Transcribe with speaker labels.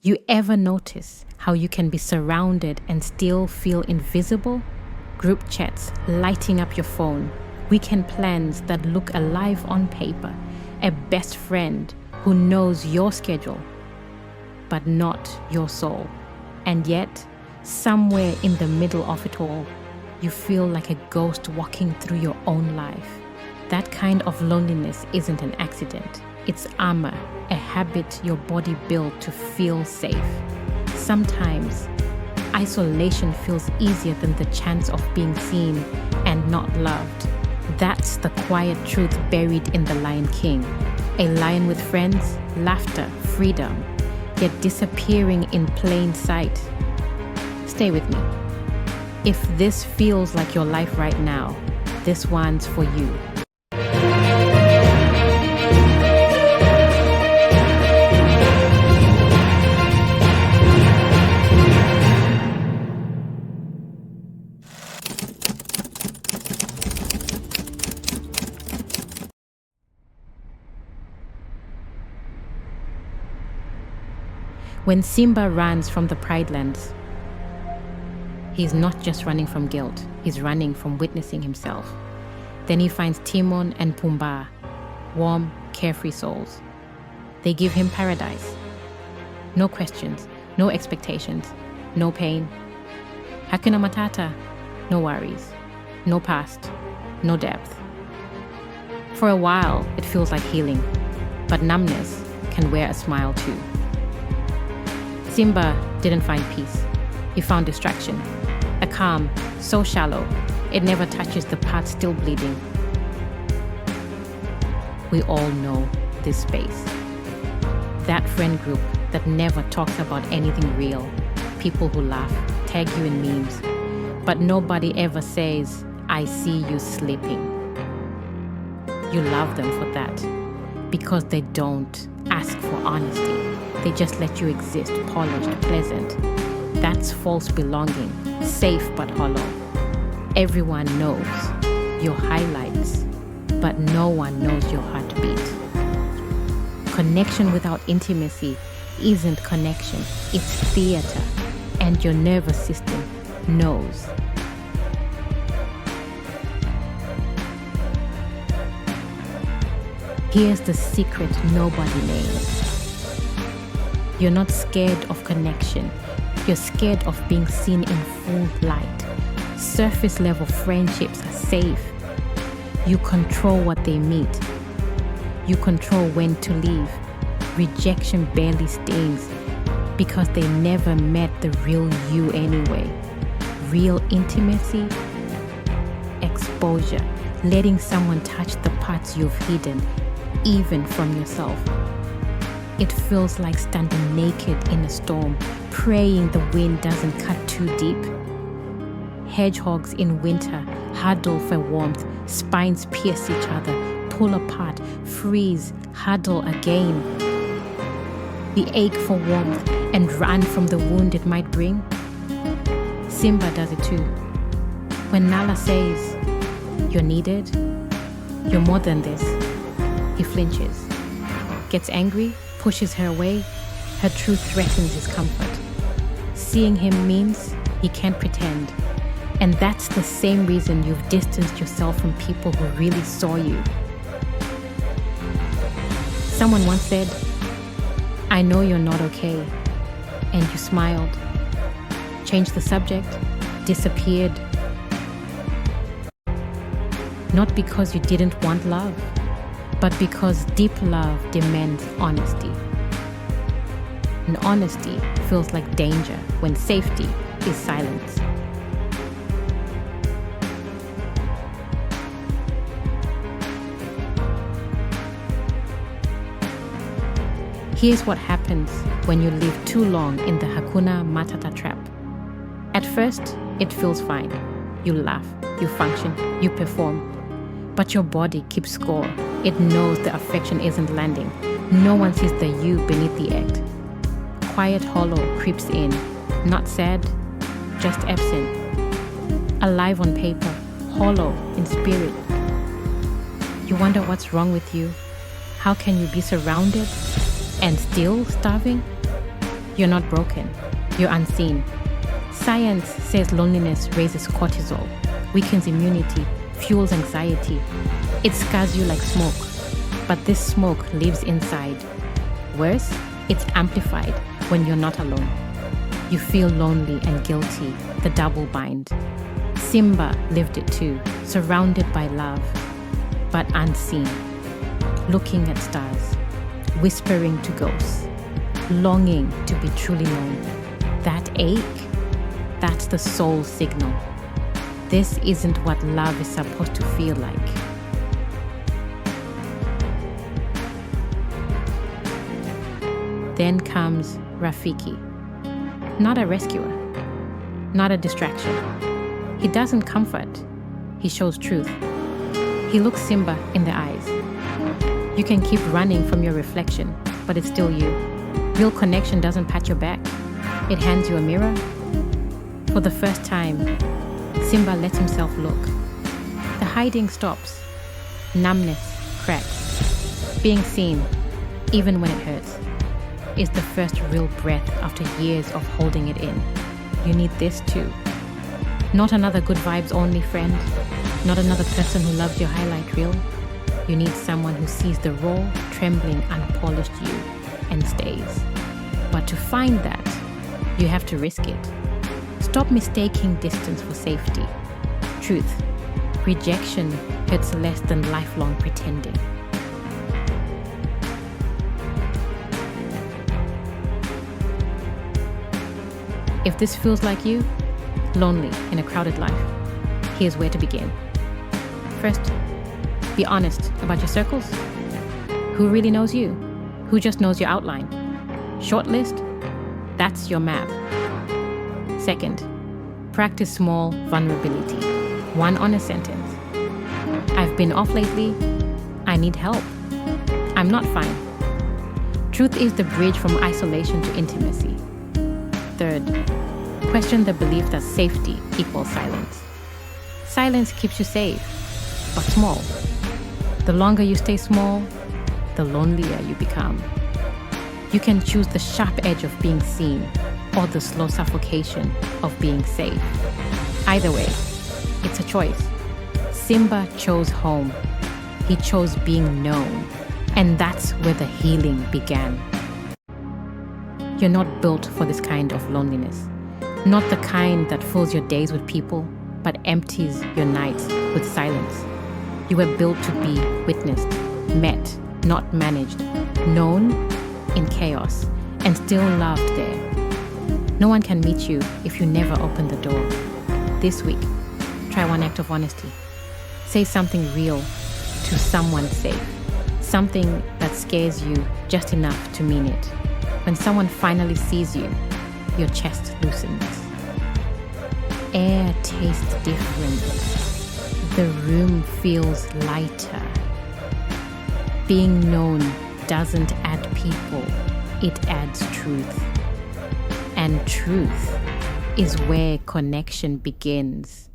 Speaker 1: You ever notice how you can be surrounded and still feel invisible? Group chats lighting up your phone, weekend plans that look alive on paper, a best friend who knows your schedule, but not your soul. And yet, somewhere in the middle of it all, you feel like a ghost walking through your own life. That kind of loneliness isn't an accident. It's armor, a habit your body built to feel safe. Sometimes, isolation feels easier than the chance of being seen and not loved. That's the quiet truth buried in The Lion King. A lion with friends, laughter, freedom, yet disappearing in plain sight. Stay with me. If this feels like your life right now, this one's for you. When Simba runs from the Pride Lands, he's not just running from guilt, he's running from witnessing himself. Then he finds Timon and Pumbaa, warm, carefree souls. They give him paradise. No questions, no expectations, no pain. Hakuna Matata, no worries, no past, no depth. For a while, it feels like healing, but numbness can wear a smile too. Simba didn't find peace. He found distraction. A calm so shallow, it never touches the part still bleeding. We all know this space. That friend group that never talks about anything real. People who laugh, tag you in memes. But nobody ever says, I see you sleeping. You love them for that. Because they don't ask for honesty. They just let you exist, polished, pleasant. That's false belonging, safe but hollow. Everyone knows your highlights, but no one knows your heartbeat. Connection without intimacy isn't connection, it's theater, and your nervous system knows. Here's the secret nobody names. You're not scared of connection. You're scared of being seen in full light. Surface level friendships are safe. You control what they meet. You control when to leave. Rejection barely stings because they never met the real you anyway. Real intimacy, exposure, letting someone touch the parts you've hidden, even from yourself. It feels like standing naked in a storm, praying the wind doesn't cut too deep. Hedgehogs in winter huddle for warmth, spines pierce each other, pull apart, freeze, huddle again. The ache for warmth and run from the wound it might bring. Simba does it too. When Nala says, you're needed, you're more than this, he flinches, gets angry, pushes her away. Her truth threatens his comfort. Seeing him means he can't pretend. And that's the same reason you've distanced yourself from people who really saw you. Someone once said, I know you're not okay. And you smiled. Changed the subject. Disappeared. Not because you didn't want love, but because deep love demands honesty. And honesty feels like danger when safety is silence. Here's what happens when you live too long in the Hakuna Matata trap. At first, it feels fine. You laugh, you function, you perform. But your body keeps score. It knows the affection isn't landing. No one sees the you beneath the act. Quiet hollow creeps in. Not sad, just absent. Alive on paper, hollow in spirit. You wonder what's wrong with you. How can you be surrounded and still starving? You're not broken. You're unseen. Science says loneliness raises cortisol, weakens immunity, fuels anxiety. It scars you like smoke. But this smoke lives inside. Worse, it's amplified when you're not alone. You feel lonely and guilty, the double bind. Simba lived it too, surrounded by love, but unseen. Looking at stars, whispering to ghosts, longing to be truly known. That ache, that's the soul signal. This isn't what love is supposed to feel like. Then comes Rafiki. Not a rescuer, not a distraction. He doesn't comfort, he shows truth. He looks Simba in the eyes. You can keep running from your reflection, but it's still you. Real connection doesn't pat your back. It hands you a mirror. For the first time, Simba lets himself look. The hiding stops. Numbness cracks. Being seen, even when it hurts, is the first real breath after years of holding it in. You need this too. Not another good vibes only friend. Not another person who loves your highlight reel. You need someone who sees the raw, trembling, unpolished you and stays. But to find that, you have to risk it. Stop mistaking distance for safety. Truth, rejection hurts less than lifelong pretending. If this feels like you, lonely in a crowded life, here's where to begin. First, be honest about your circles. Who really knows you? Who just knows your outline? Short list? That's your map. Second, practice small vulnerability. One honest sentence. I've been off lately. I need help. I'm not fine. Truth is the bridge from isolation to intimacy. Third, question the belief that safety equals silence. Silence keeps you safe, but small. The longer you stay small, the lonelier you become. You can choose the sharp edge of being seen or the slow suffocation of being safe. Either way, it's a choice. Simba chose home. He chose being known. And that's where the healing began. You're not built for this kind of loneliness. Not the kind that fills your days with people, but empties your nights with silence. You were built to be witnessed, met, not managed, known in chaos, and still loved there. No one can meet you if you never open the door. This week, try one act of honesty. Say something real to someone safe. Something that scares you just enough to mean it. When someone finally sees you, your chest loosens. Air tastes different. The room feels lighter. Being known doesn't add people, it adds truth. And truth is where connection begins.